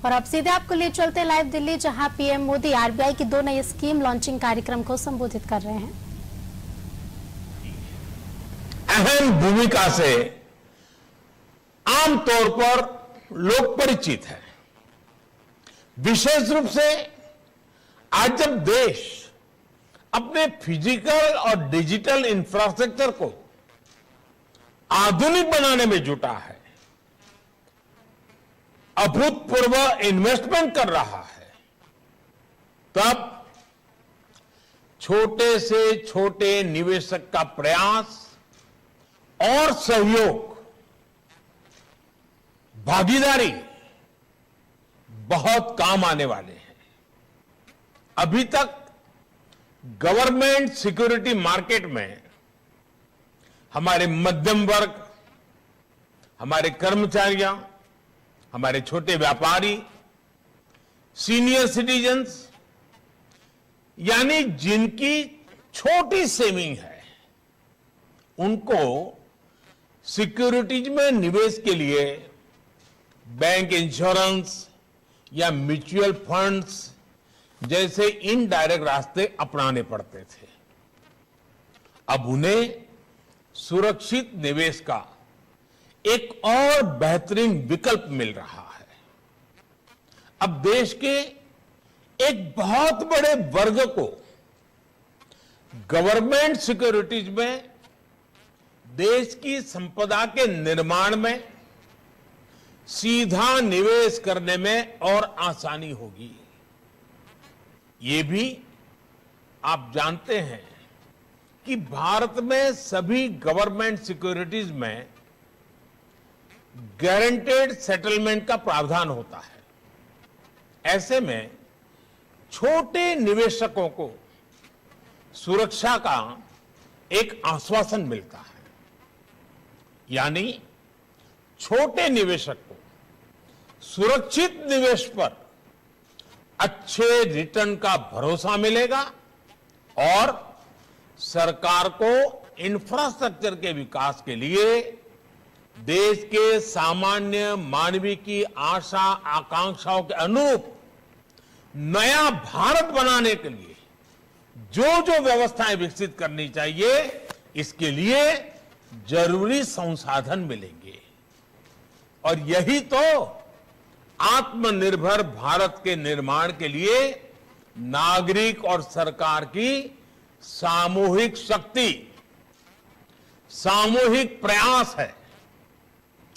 और अब सीधे आपको ले चलते लाइव दिल्ली, जहां पीएम मोदी आरबीआई की 2 नई स्कीम लॉन्चिंग कार्यक्रम को संबोधित कर रहे हैं। अहम भूमिका से आमतौर पर लोग परिचित हैं। विशेष रूप से आज जब देश अपने फिजिकल और डिजिटल इंफ्रास्ट्रक्चर को आधुनिक बनाने में जुटा है, अभूतपूर्व इन्वेस्टमेंट कर रहा है, तब छोटे से छोटे निवेशक का प्रयास और सहयोग, भागीदारी बहुत काम आने वाले हैं। अभी तक गवर्नमेंट सिक्योरिटी मार्केट में हमारे मध्यम वर्ग, हमारे कर्मचारियों, हमारे छोटे व्यापारी, सीनियर सिटीजन्स, यानी जिनकी छोटी सेविंग है, उनको सिक्योरिटीज में निवेश के लिए बैंक इंश्योरेंस या म्यूचुअल फंड्स जैसे इनडायरेक्ट रास्ते अपनाने पड़ते थे। अब उन्हें सुरक्षित निवेश का एक और बेहतरीन विकल्प मिल रहा है। अब देश के एक बहुत बड़े वर्ग को गवर्नमेंट सिक्योरिटीज में देश की संपदा के निर्माण में सीधा निवेश करने में और आसानी होगी। ये भी आप जानते हैं कि भारत में सभी गवर्नमेंट सिक्योरिटीज में गारंटेड सेटलमेंट का प्रावधान होता है। ऐसे में छोटे निवेशकों को सुरक्षा का एक आश्वासन मिलता है, यानी छोटे निवेशक को सुरक्षित निवेश पर अच्छे रिटर्न का भरोसा मिलेगा और सरकार को इंफ्रास्ट्रक्चर के विकास के लिए देश के सामान्य मानवीय की आशा आकांक्षाओं के अनुरूप नया भारत बनाने के लिए जो जो व्यवस्थाएं विकसित करनी चाहिए, इसके लिए जरूरी संसाधन मिलेंगे। और यही तो आत्मनिर्भर भारत के निर्माण के लिए नागरिक और सरकार की सामूहिक शक्ति, सामूहिक प्रयास है।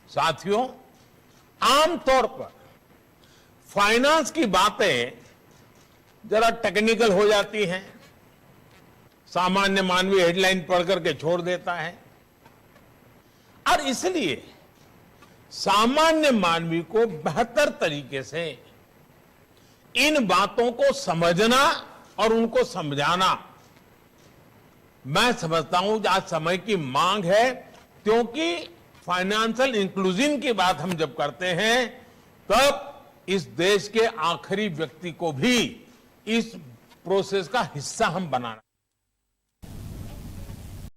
साथियों, आमतौर पर फाइनेंस की बातें जरा टेक्निकल हो जाती हैं, सामान्य मानवीय हेडलाइन पढ़ करके छोड़ देता है, और इसलिए सामान्य मानवीय को बेहतर तरीके से इन बातों को समझना और उनको समझाना, मैं समझता हूं आज समय की मांग है। क्योंकि फाइनेंशियल इंक्लूजन की बात हम जब करते हैं, तब इस देश के आखिरी व्यक्ति को भी इस प्रोसेस का हिस्सा हम बनाना